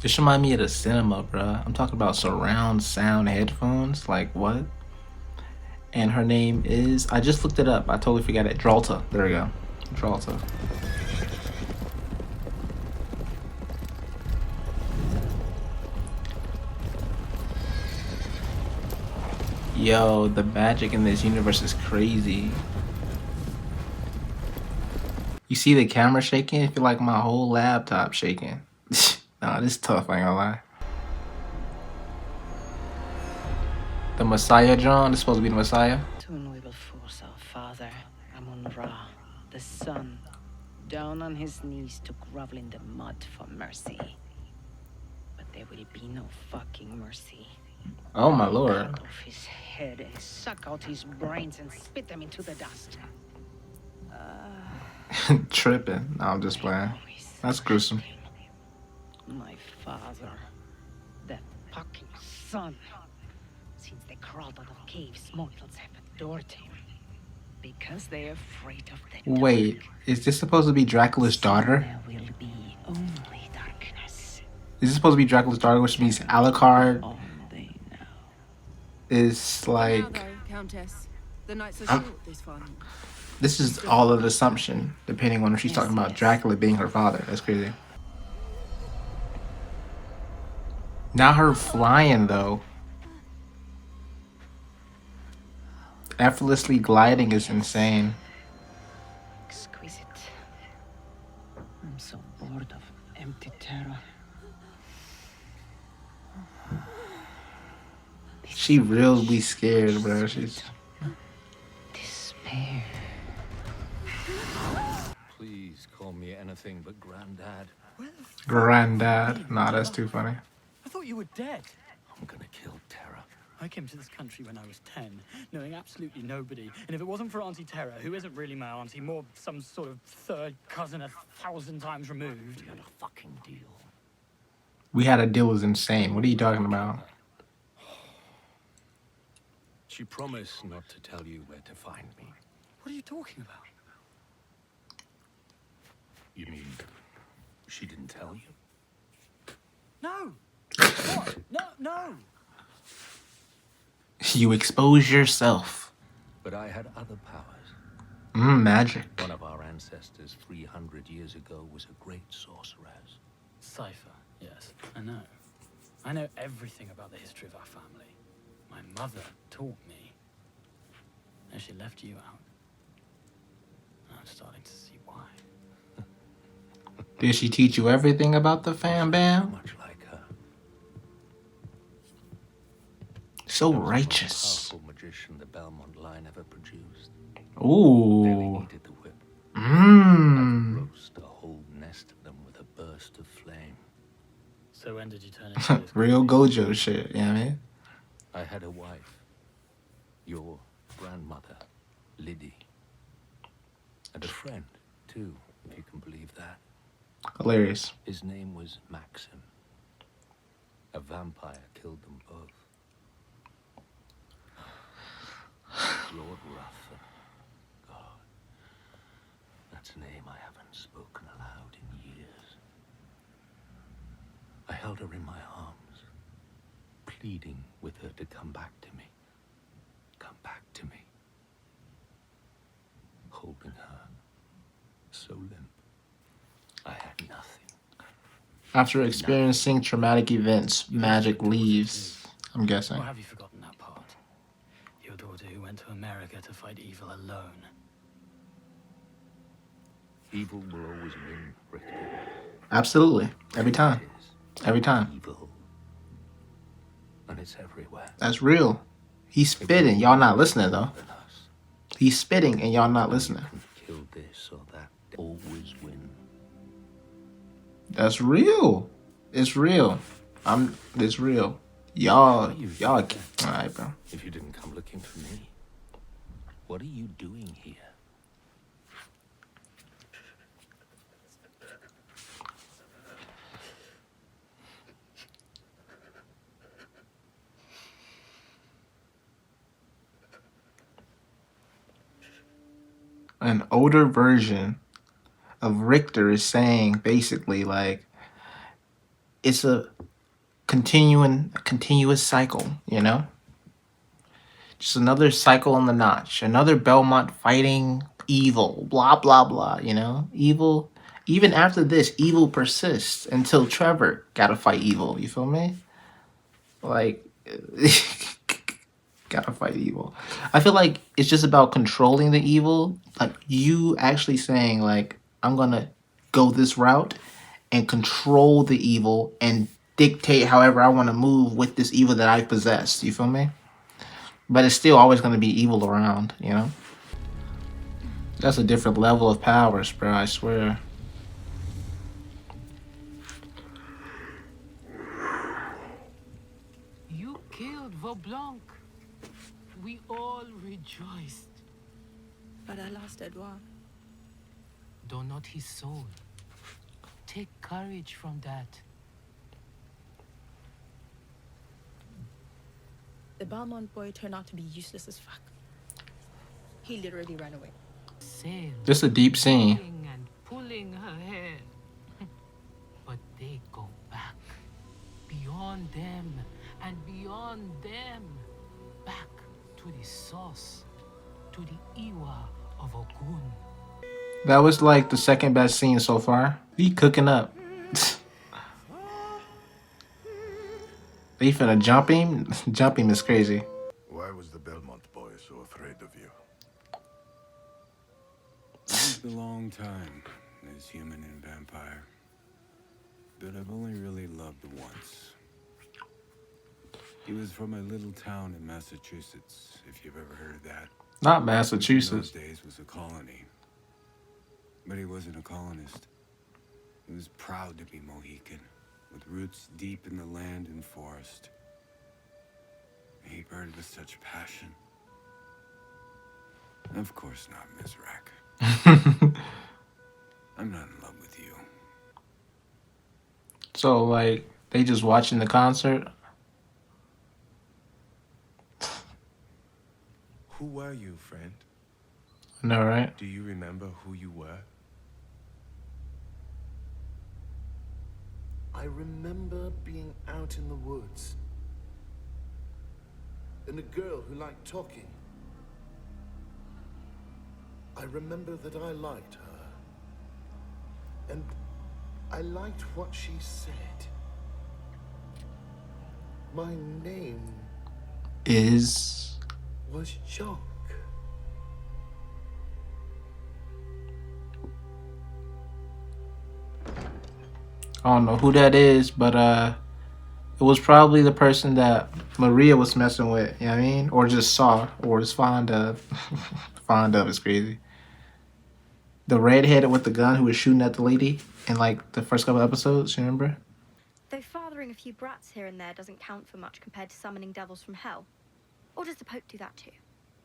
This remind me of the cinema, bruh. I'm talking about surround sound headphones. Like what? And her name is. I just looked it up. I totally forgot it. Dralta. There we go. Dralta. Yo, the magic in this universe is crazy. You see the camera shaking? I feel like my whole laptop shaking. Nah, this is tough, I ain't gonna lie. The Messiah, John? This supposed to be the Messiah? Soon we will force our father, Amun-Ra, the sun, down on his knees to grovel in the mud for mercy. But there will be no fucking mercy. Oh my lord. Cut off his head and suck out his brains and spit them into the dust. Tripping. No, I'm just playing. That's gruesome. My father, that fucking son. Since they crawled out of caves, mortals have adored him. Because they're afraid of the Wait, is this supposed to be Dracula's daughter? There will be only darkness. Is this supposed to be Dracula's daughter, which means Alucard All they know. is like... Now, though, Countess, the nights are I'm- short this far. This is all an assumption, depending on if she's talking about Dracula being her father. That's crazy. Now her flying, though. Effortlessly gliding is insane. Exquisite. I'm so bored of empty terror. She really scared, bro. She's... Despair. Please call me anything but Granddad. Where the fuck Granddad. have you been, Nah, that's brother? too funny. I thought you were dead. I'm gonna kill Terra. I came to this country when I was 10, knowing absolutely nobody. And if it wasn't for Auntie Terra, who isn't really my auntie, more some sort of third cousin 1,000 times removed. We had a fucking deal. We had a deal was insane. What are you talking about? She promised not to tell you where to find me. What are you talking about? You mean she didn't tell you? No! What? No, no! You expose yourself. But I had other powers. Magic. One of our ancestors 300 years ago was a great sorceress. Cypher, yes, I know. I know everything about the history of our family. My mother taught me. And she left you out. I'm starting to see why. Did she teach you everything about the fam So bam? much like her. So She was the most righteous. powerful magician the Belmont line ever produced. Ooh. Barely needed the whip. Mmm. Roast a whole nest of them with a burst of flame. So when did you turn into this? Real Gojo shit, you know what I mean? I had a wife. Your grandmother, Liddy. And a friend, too, if you can believe that. Hilarious. His name was Maxim. A vampire killed them both. Lord Ruffin. God. That's a name I haven't spoken aloud in years. I held her in my arms, pleading with her to come back to me. Come back to me. Holding her, so limp. I had nothing. After experiencing traumatic events, magic leaves. I'm guessing. Or have you forgotten that part? Your daughter who went to America to fight evil alone. Evil will always win, Richter. Absolutely. Every time. It is Every time. evil. And it's everywhere. That's real. He's spitting. Y'all not listening though. Than us. He's spitting and y'all not listening. You can kill this or that. Always win. That's real. It's real. It's real. Y'all. Alright, bro. If you didn't come looking for me, what are you doing here? An older version of Richter is saying basically like it's a continuous cycle, you know? Just another cycle on the notch. Another Belmont fighting evil. Blah blah blah, you know? Evil. Even after this, evil persists until Trevor gotta fight evil. You feel me? Like gotta fight evil. I feel like it's just about controlling the evil. Like you actually saying like, I'm gonna go this route and control the evil and dictate however I want to move with this evil that I possess. You feel me? But it's still always going to be evil around, you know? That's a different level of powers, bro, I swear. You killed Vaublanc. We all rejoiced. But I lost Edouard. Though not his soul. Take courage from that. The Belmont boy turned out to be useless as fuck. He literally ran away. Sail. This a deep scene. And pulling her hair. But they go back. Beyond them and beyond them. Back to the source. To the Iwa of Lagoon. That was like the second best scene so far. He cooking up. They finna jump him? Jump him is crazy. Why was the Belmont boy so afraid of you? It's been a long time as human and vampire, but I've only really loved once. He was from a little town in Massachusetts, if you've ever heard of that. Not In Massachusetts. those days was a colony, but he wasn't a colonist. He was proud to be Mohican, with roots deep in the land and forest. He burned with such passion. Of course not, Ms. Rack. I'm not in love with you. So, like, they just watching the concert? Who were you, friend? I know, right? Do you remember who you were? I remember being out in the woods. And a girl who liked talking. I remember that I liked her. And I liked what she said. My name Is... was Jock. I don't know who that is, but it was probably the person that Maria was messing with, you know what I mean? Or just saw, or was fond of. Fond of is crazy. The redhead with the gun who was shooting at the lady in like the first couple episodes, you remember? Though fathering a few brats here and there doesn't count for much compared to summoning devils from hell. Or does the Pope do that too?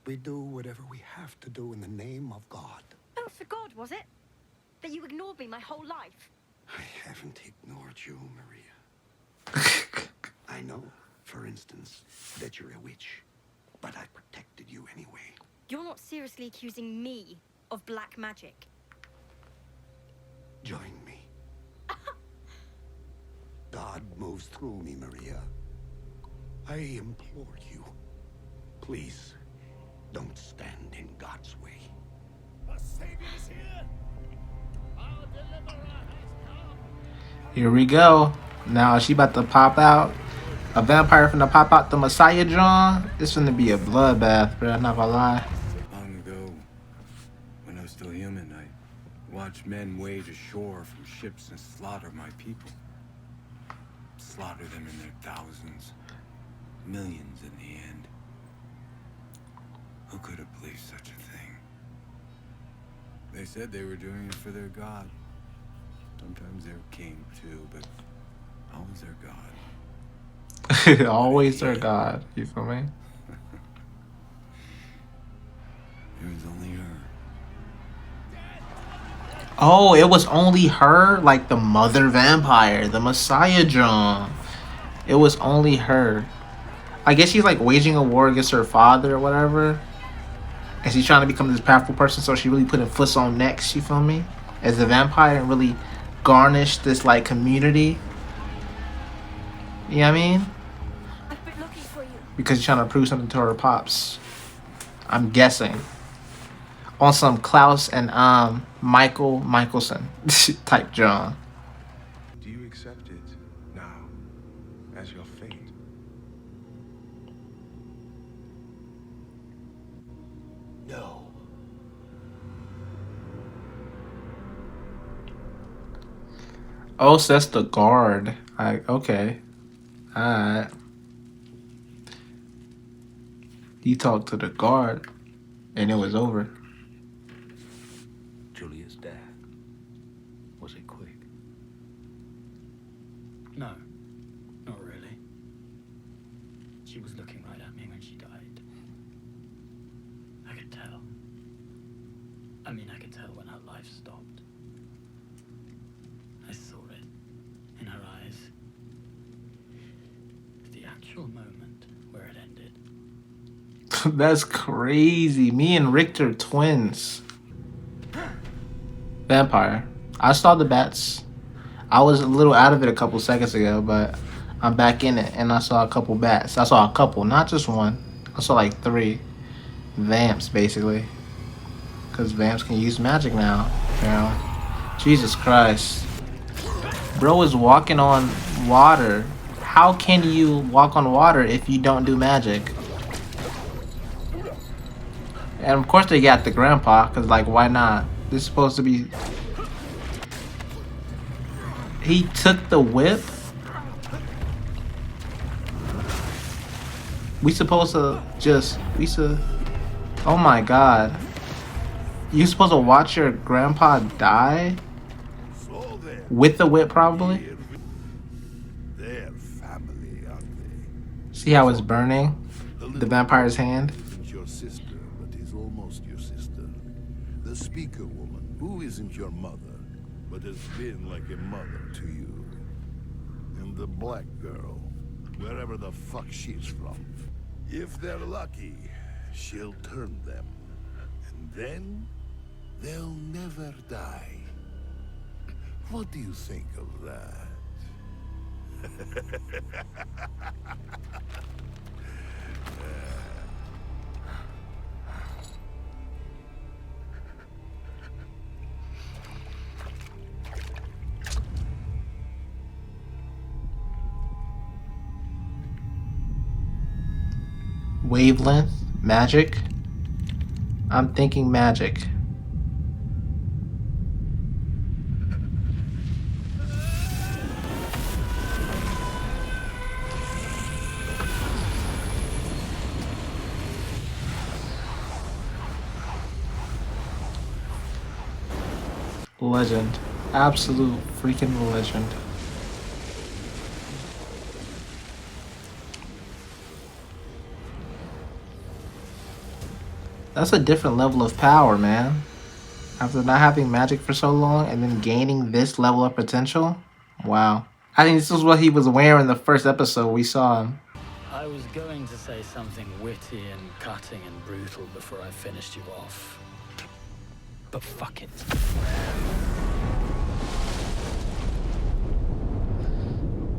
We do whatever we have to do in the name of God. Oh, for God, was it? That you ignored me my whole life? I haven't ignored you, Maria. I know, for instance, that you're a witch, but I protected you anyway. You're not seriously accusing me of black magic. Join me. God moves through me, Maria. I implore you. Please, don't stand in God's way. The Savior is here! Our deliverer has come! Here we go. Now she about to pop out. A vampire finna pop out the Messiah John. It's finna be a bloodbath, bro. Not gonna lie. Long ago, when I was still human, I watched men wade ashore from ships and slaughter my people. Slaughter them in their thousands, millions in the end. Who could have believed such a thing? They said they were doing it for their god. Sometimes their king too, but always their god. Always their God. You feel me? It was only her. Oh, it was only her? Like the mother vampire, the Messiah John. It was only her. I guess she's like waging a war against her father or whatever. And she's trying to become this powerful person, so she really putting foots on necks, you feel me? As a vampire and really garnish this like community. You know what I mean? I've been looking for you. Because you're trying to prove something to her pops. I'm guessing. On some Klaus and Michael Michelson type John. Do you accept it now as your fate? No. Oh, so that's the guard. Okay. Alright. You talked to the guard and it was over. Julia's death. Was it quick? No, not really. She was looking right at me when she died. I could tell. I mean, I could tell when her life stopped. I saw it in her eyes. The actual moment where it ended. That's crazy. Me and Richter twins. Vampire. I saw the bats. I was a little out of it a couple seconds ago, but I'm back in it and I saw a couple bats. I saw a couple, not just one. I saw like 3 vamps basically. Because vamps can use magic now. Apparently. Jesus Christ. Bro is walking on water. How can you walk on water if you don't do magic? And of course they got the grandpa, because like, why not? This is supposed to be... He took the whip? We supposed to just... Oh my god. You supposed to watch your grandpa die? With the whip, probably? Their family, aren't they? See how it's burning? The vampire's hand? Isn't your sister, but is almost your sister. The speaker woman, who isn't your mother, but has been like a mother to you. And the black girl, wherever the fuck she's from. If they're lucky, she'll turn them. And then, they'll never die. What do you think of that? Wavelength? Magic? I'm thinking magic. Legend. Absolute freaking legend. That's a different level of power, man. After not having magic for so long and then gaining this level of potential. Wow. I think this is what he was wearing the first episode we saw him. I was going to say something witty and cutting and brutal before I finished you off. But fuck it.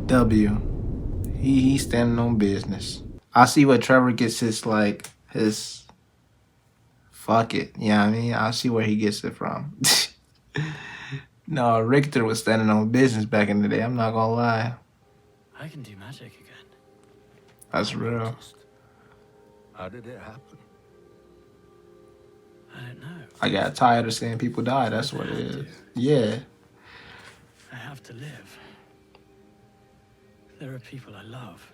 W. He's standing on business. I see what Trevor gets his fuck it. You know what I mean? I see where he gets it from. No, Richter was standing on business back in the day. I'm not gonna lie. I can do magic again. That's real. How did it happen? I don't know. I got tired of seeing people die. That's what it is. Yeah. I have to live. There are people I love.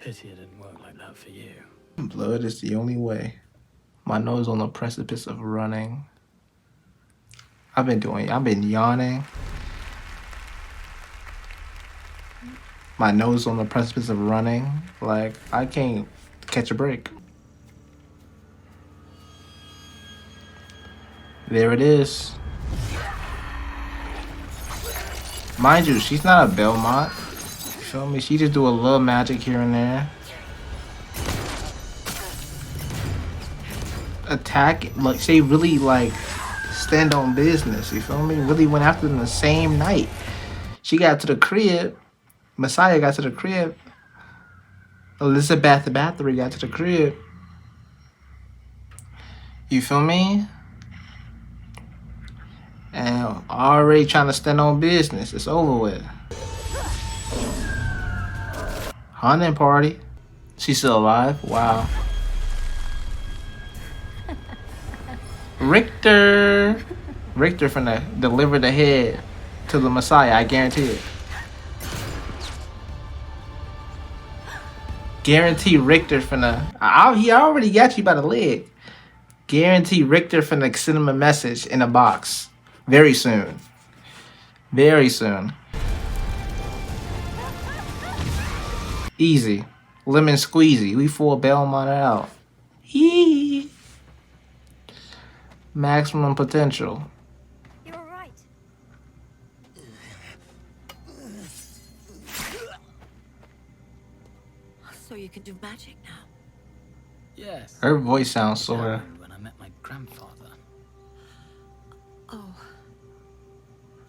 Pity it didn't work like that for you. Blood is the only way. My nose on the precipice of running. I've been yawning. My nose on the precipice of running. Like, I can't catch a break. There it is. Mind you, she's not a Belmont. You feel me? She just do a little magic here and there. Attack, like, she really, like, stand on business, you feel me? Really went after them the same night. She got to the crib, Messiah got to the crib. Elizabeth Bathory got to the crib. You feel me? And already trying to stand on business. It's over with. Hunting party. She's still alive? Wow. Richter finna deliver the head to the Messiah, I guarantee it. Guarantee Richter finna... he already got you by the leg. Guarantee Richter finna send him a message in a box. Very soon. Very soon. Easy. Lemon squeezy. We full Belmont out. Yee. Maximum potential. You're all right. So you can do magic now? Yes. Her voice sounds sort of... When I met my grandfather. Oh.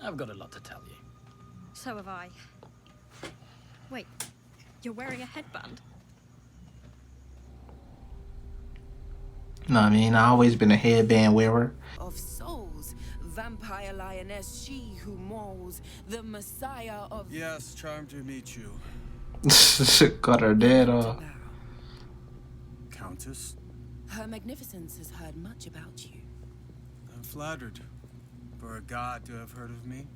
I've got a lot to tell you. So have I. Wait, you're wearing a headband? No, I mean, I've always been a headband wearer. Of souls, vampire lioness, she who mauls, the messiah of... Yes, charmed to meet you. Cut her dead off. Countess? Her magnificence has heard much about you. I'm flattered. For a god to have heard of me.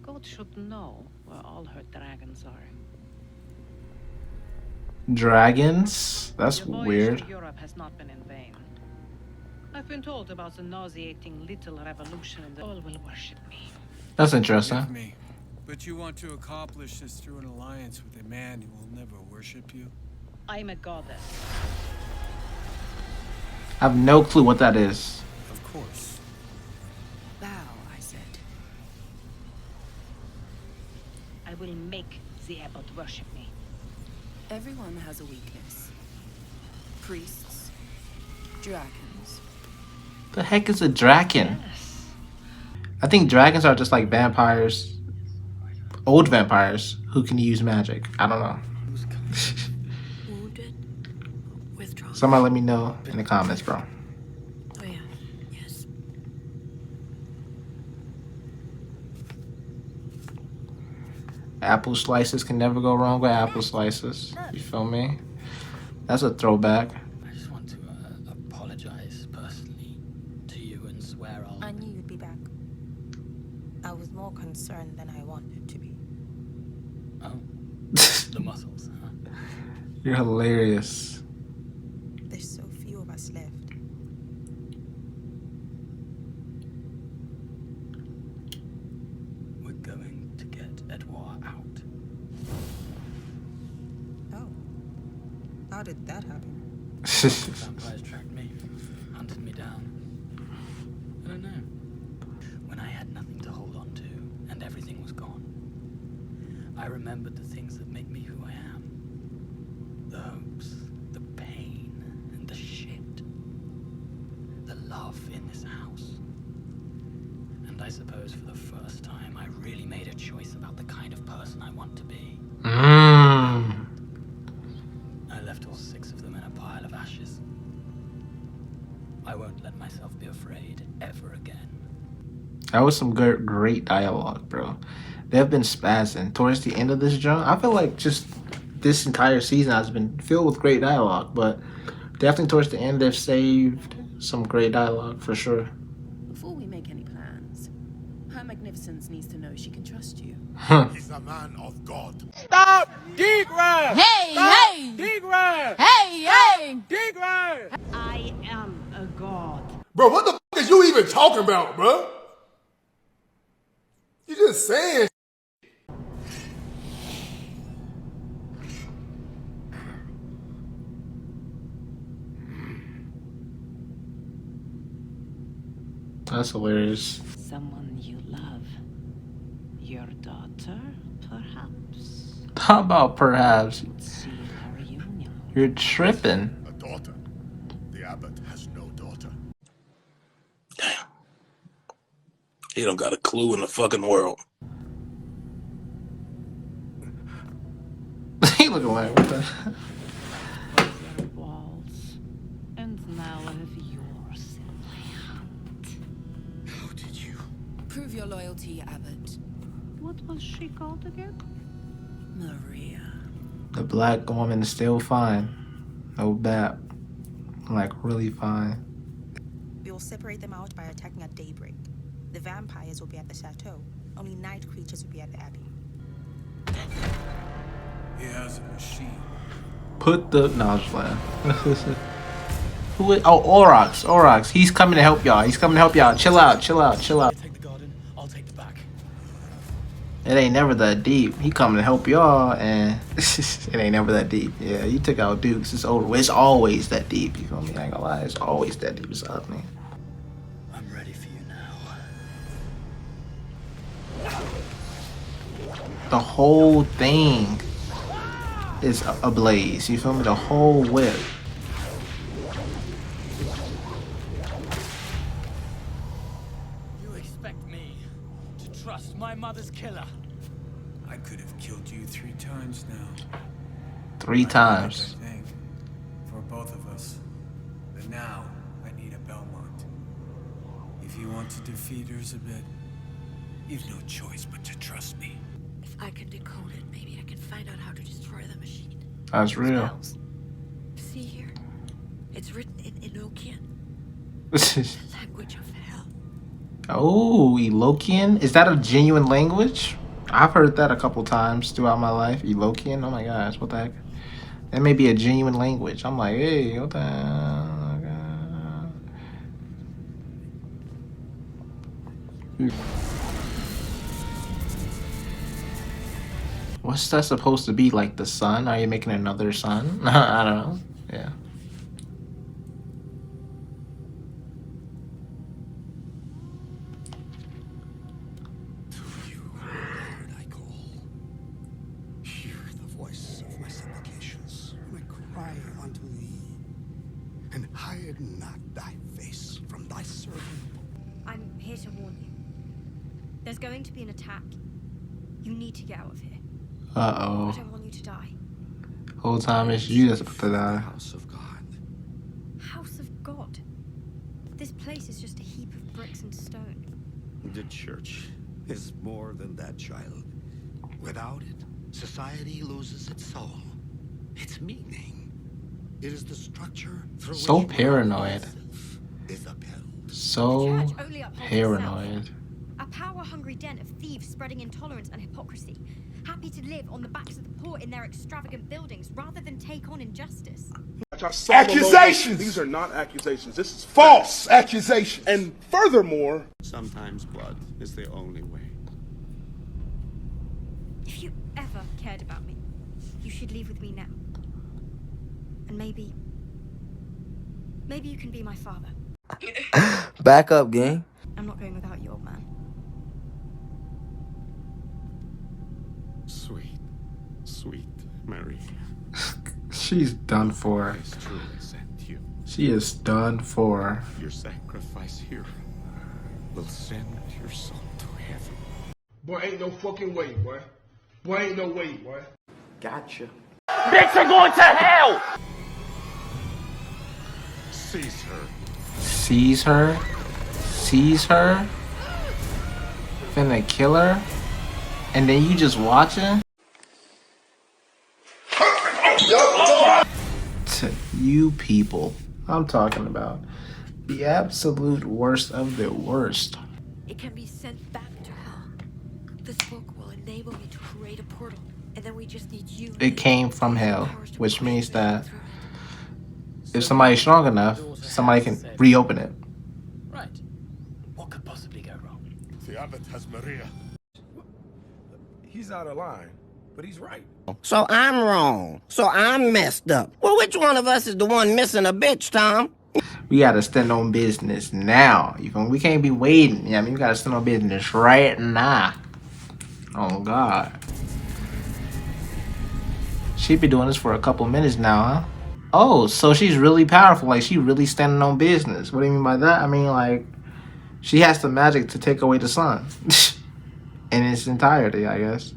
God should know where all her dragons are. Dragons? That's Your voyage weird. to Europe has not been in vain. I've been told about the nauseating little revolution and all will worship me. That's interesting. Forgive me, but you want to accomplish this through an alliance with a man who will never worship you? I'm a goddess. I have no clue what that is. Of course. Bow, I said. I will make the abbot worship me. Everyone has a weakness. Priests, dragons. The heck is a dragon? Yes. I think dragons are just like vampires. Old vampires who can use magic. I don't know. Wounded? Withdrawn? Somebody let me know in the comments, bro. Oh yeah, yes. Apple slices can never go wrong with apple slices. You feel me? That's a throwback. I just want to apologize personally to you and swear I'll... I knew you'd be back. I was more concerned than I wanted to be. Oh. The muscles, huh? You're hilarious. There's so few of us left. We're going to get Edouard out. Oh. How did that happen? Vampires tracked me, hunted me down. I don't know. When I had nothing to hold on to and everything was gone, I remembered the things that make me who I am. The hopes, the pain, and the shit. The love in this house. And I suppose for the first time, I really made a choice about the kind of person I want to be. I left all 6 of them in a pile of ashes. I won't let myself be afraid ever again. That was some great dialogue, bro. They've been spazzing towards the end of this jump. I feel like just this entire season has been filled with great dialogue, but definitely towards the end they've saved some great dialogue for sure. Before we make any plans, Her Magnificence needs to know she can trust you. He's a man of God. Stop! Degrad! Hey, Stop! hey! Degrad! Hey, hey! Degrad! I am a god. Bro, what the fuck is you even talking about, bro? You just saying. That's hilarious. Someone you love. Your daughter, perhaps. How about perhaps? See her reunion. You're tripping. A daughter. The abbot has no daughter. Damn. He don't got a clue in the fucking world. looking like? What the? Their walls, and now I have yours in my hand. How did you? Prove your loyalty, Abbott. What was she called again? Maria. The black woman is still fine. No bad. Like, really fine. We will separate them out by attacking at daybreak. The vampires will be at the chateau. Only night creatures will be at the abbey. He has a machine. Put the... No, I'm just playing. Who is... Oh, Aurochs. Aurochs. He's coming to help y'all. He's coming to help y'all. Chill out. Chill out. Chill out. Take the garden, I'll take the back. It ain't never that deep. He coming to help y'all, and it ain't never that deep. Yeah, you took out Dukes. It's over. It's always that deep. You feel me? I ain't gonna lie. It's always that deep. It's up, man. I'm ready for you now. The whole thing is ablaze. You feel me? The whole whip. You expect me to trust my mother's killer? I could have killed you 3 times now. 3 times. I think. For both of us. But now, I need a Belmont. If you want to defeat her a bit, you've no choice but to trust me. If I can decode it, maybe I can find out how to destroy the machine. That's real. Spells. See here? It's written in Enochian. Language of hell. Oh, Elokian? Is that a genuine language? I've heard that a couple times throughout my life. Elokian? Oh my gosh, what the heck? That may be a genuine language. I'm like, hey, what the hell? What's that supposed to be? Like the sun? Are you making another sun? I don't know. Yeah. To you, Lord, I call. Hear the voice of my supplications when I cry unto thee, and hide not thy face from thy servant. I'm here to warn you. There's going to be an attack. You need to get out of here. Uh-oh. I don't want you to die. Whole time it's you that's about to die. House of God. House of God? This place is just a heap of bricks and stone. The church is more than that, child. Without it, society loses its soul, its meaning. It is the structure through So which paranoid. is upheld. So The church only upholds paranoid. itself. A power-hungry den of thieves spreading intolerance and hypocrisy. Happy to live on the backs of the poor in their extravagant buildings rather than take on injustice. Accusations! These are not accusations. This is false accusations. And furthermore, Sometimes blood is the only way. If you ever cared about me, you should leave with me now. And maybe you can be my father. Back up, gang. I'm not going without you, old man. Sweet, sweet Maria. She's done for. I truly sent you. She is done for. Your sacrifice here will send your soul to heaven. boy, ain't no fucking way, boy. Boy, ain't no way, boy. Gotcha. Bitch, are going to hell! Seize her. Sees her. Sees her. Finna kill her. And then you just watching? To you people, I'm talking about the absolute worst of the worst. It can be sent back to hell. This book will enable me to create a portal, and then we just need you. It came from hell, which means that if somebody's strong enough, somebody can reopen it. Right. What could possibly go wrong? The abbot has Maria. He's out of line, but he's right. So I'm wrong. So I'm messed up. Well, which one of us is the one missing a bitch, Tom? We gotta stand on business now. You feel me? We can't be waiting. Yeah, I mean, we gotta stand on business right now. Oh God. She been doing this for a couple minutes now, huh? Oh, so she's really powerful. Like, she really standing on business. What do you mean by that? I mean, like, she has the magic to take away the sun in its entirety, I guess.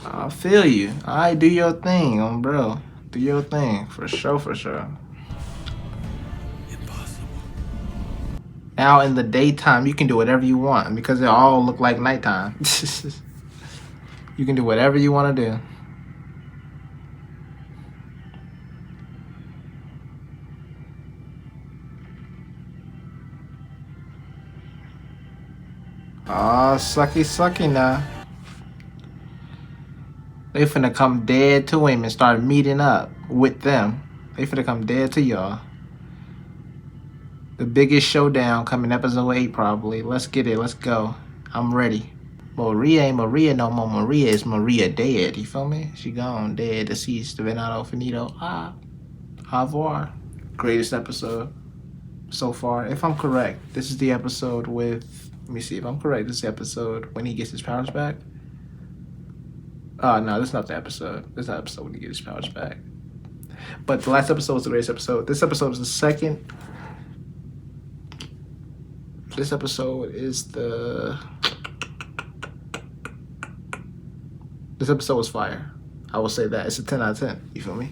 I feel you. Alright, do your thing, bro. Do your thing. For sure, for sure. Impossible. Now in the daytime, you can do whatever you want because they all look like nighttime. You can do whatever you want to do. Oh, sucky now. They finna come dead to him and start meeting up with them. They finna come dead to y'all. The biggest showdown coming episode 8 probably. Let's get it. Let's go. I'm ready. Maria ain't Maria no more. Maria is Maria dead. You feel me? She gone. Dead. Deceased. Venado. Finito. Au revoir. Greatest episode so far. If I'm correct, this is the episode with... Let me see if I'm correct. This is the episode when he gets his powers back. Oh, no, this is not the episode. This is not the episode when he gets his powers back. But the last episode was the greatest episode. This episode is the second. This episode is the... This episode was fire. I will say that. It's a 10 out of 10. You feel me?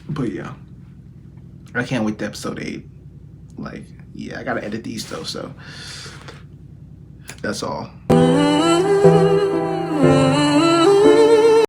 But yeah. I can't wait to episode 8. Like, yeah, I gotta edit these though, so... That's all.